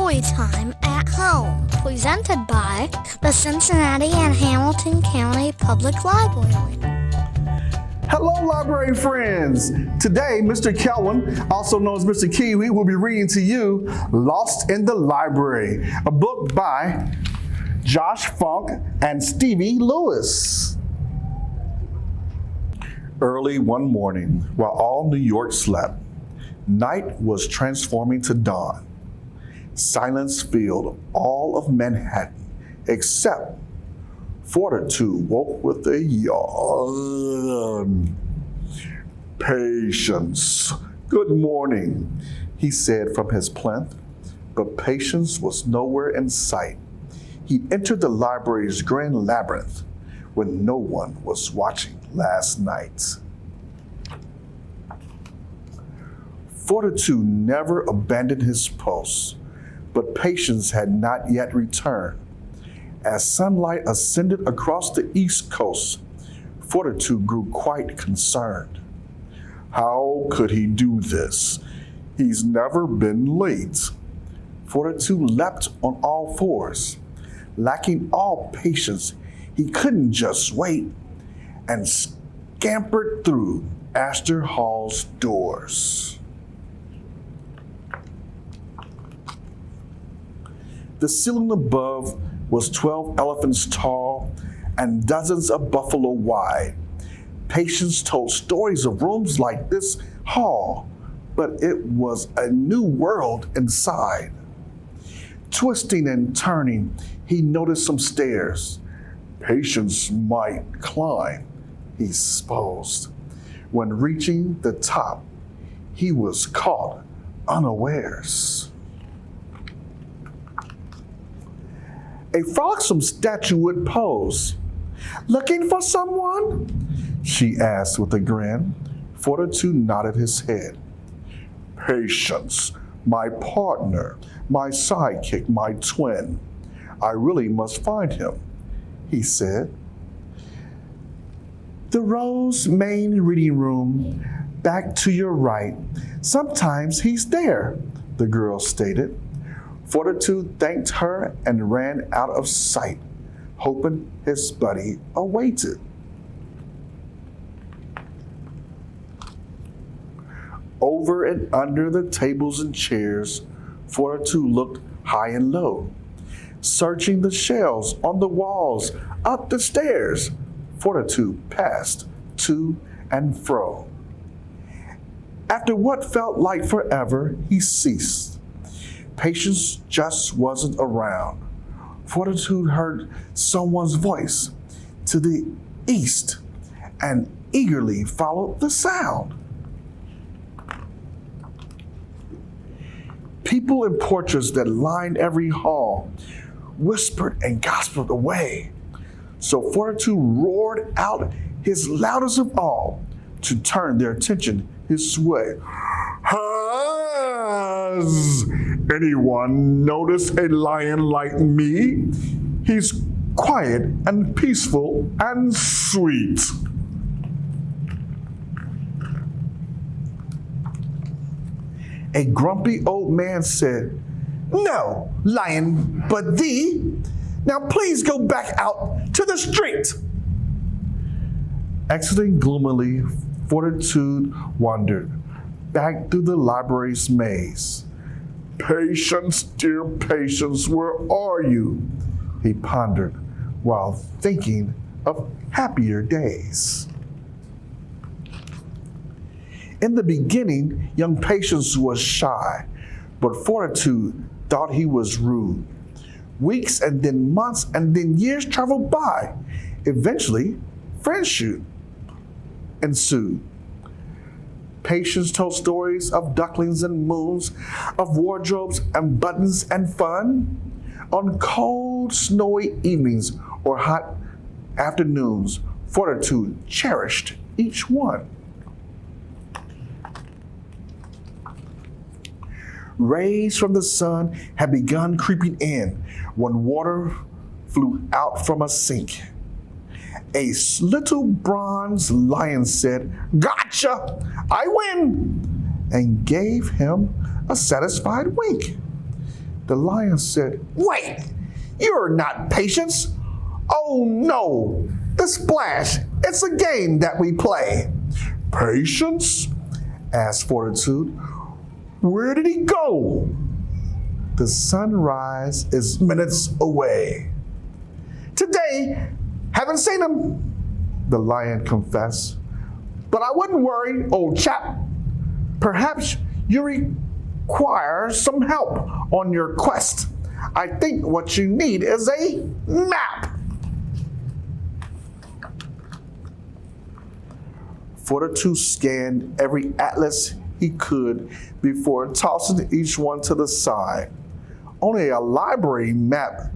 Storytime at Home, presented by the Cincinnati and Hamilton County Public Library. Hello, library friends. Today, Mr. Kelwin, also known as Mr. Kiwi, will be reading to you Lost in the Library, a book by Josh Funk and Stevie Lewis. Early one morning, while all New York slept, night was transforming to dawn. Silence filled all of Manhattan, except Fortitude woke with a yawn. Patience. Good morning, he said from his plinth, but Patience was nowhere in sight. He entered the library's grand labyrinth when no one was watching last night. Fortitude never abandoned his post, but Patience had not yet returned. As sunlight ascended across the East Coast, Fortitude grew quite concerned. How could he do this? He's never been late. Fortitude leapt on all fours. Lacking all patience, he couldn't just wait and scampered through Astor Hall's doors. The ceiling above was 12 elephants tall and dozens of buffalo wide. Patience told stories of rooms like this hall, but it was a new world inside. Twisting and turning, he noticed some stairs. Patience might climb, he supposed. When reaching the top, he was caught unawares. A frolicsome statue would pose. "Looking for someone?" she asked with a grin. Fortitude nodded his head. "Patience, my partner, my sidekick, my twin. I really must find him," he said. "The Rose main reading room, back to your right. Sometimes he's there," the girl stated. Fortitude thanked her and ran out of sight, hoping his buddy awaited. Over and under the tables and chairs, Fortitude looked high and low. Searching the shelves, on the walls, up the stairs, Fortitude passed to and fro. After what felt like forever, he ceased. Patience just wasn't around. Fortitude heard someone's voice to the east and eagerly followed the sound. People in portraits that lined every hall whispered and gossiped away. So Fortitude roared out his loudest of all to turn their attention his way. "Has anyone noticed a lion like me? He's quiet and peaceful and sweet." A grumpy old man said, "No, lion, but thee. Now please go back out to the street." Exiting gloomily, Fortitude wandered back through the library's maze. "Patience, dear Patience, where are you?" he pondered while thinking of happier days. In the beginning, young Patience was shy, but Fortitude thought he was rude. Weeks and then months and then years traveled by. Eventually, friendship ensued. Patience told stories of ducklings and moons, of wardrobes and buttons and fun. On cold, snowy evenings or hot afternoons, Fortitude cherished each one. Rays from the sun had begun creeping in when water flew out from a sink. A little bronze lion said, "Gotcha! I win!" and gave him a satisfied wink. The lion said, "Wait, you're not Patience. Oh no, the splash, it's a game that we play." "Patience?" asked Fortitude. "Where did he go?" "The sunrise is minutes away." "Today, haven't seen him," the lion confessed. "But I wouldn't worry, old chap. Perhaps you require some help on your quest. I think what you need is a map." Fortitude scanned every atlas he could before tossing each one to the side. Only a library map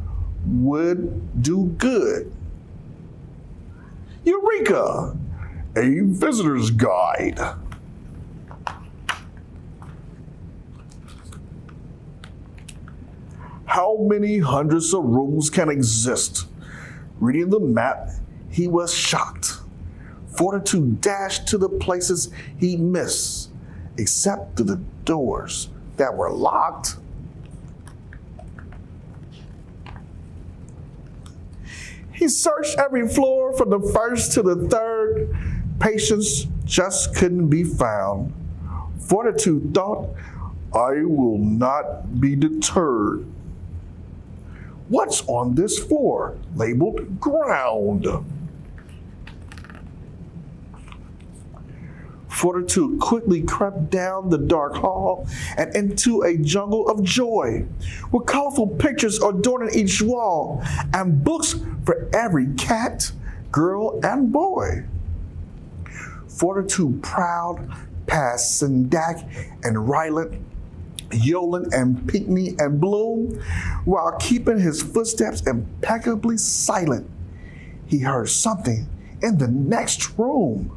would do good. Eureka! A visitor's guide. How many hundreds of rooms can exist? Reading the map, he was shocked. Fortitude dashed to the places he missed, except to the doors that were locked. He searched every floor from the first to the third. Patience just couldn't be found. Fortitude thought, "I will not be deterred." What's on this floor labeled ground? Fortitude quickly crept down the dark hall and into a jungle of joy, with colorful pictures adorning each wall and books for every cat, girl, and boy. Fortitude prowled past Sindak and Ryland, Yolan and Pinckney and Bloom, while keeping his footsteps impeccably silent. He heard something in the next room.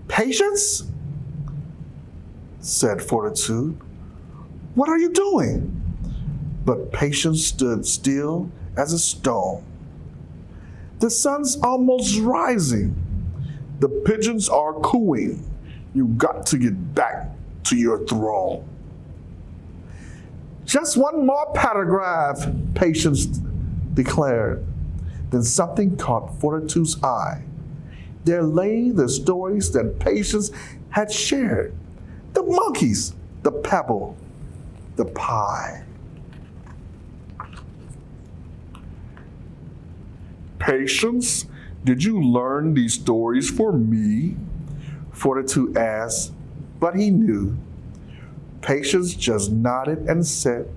"Patience?" said Fortitude. "What are you doing?" But Patience stood still as a stone. "The sun's almost rising. The pigeons are cooing. You got to get back to your throne." "Just one more paragraph," Patience declared. Then something caught Fortitude's eye. There lay the stories that Patience had shared. The monkeys, the pebble, the pie. "Patience, did you learn these stories for me?" Fortitude asked, but he knew. Patience just nodded and said,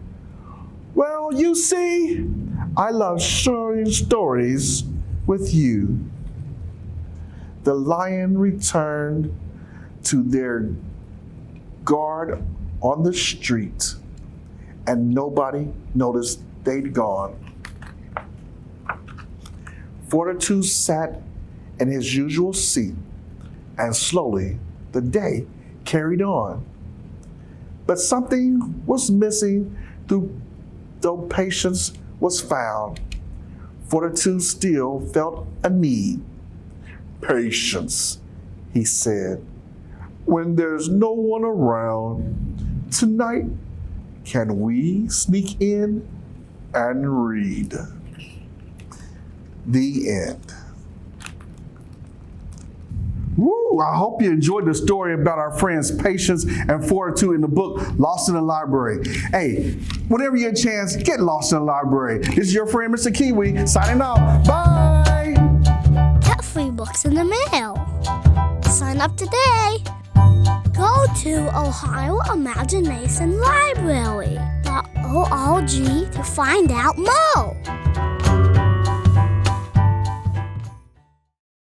"Well, you see, I love sharing stories with you." The lion returned to their guard on the street, and nobody noticed they'd gone. Fortitude sat in his usual seat, and slowly the day carried on. But something was missing, though Patience was found. Fortitude still felt a need. "Patience," he said, "when there's no one around, tonight, can we sneak in and read?" The end. Woo! I hope you enjoyed the story about our friends Patience and Fortitude in the book Lost in the Library. Hey, whenever you get a chance, get lost in the library. This is your friend Mr. Kiwi signing off. Bye! Get free books in the mail. Sign up today. Go to Ohio Imagination Library.org to find out more.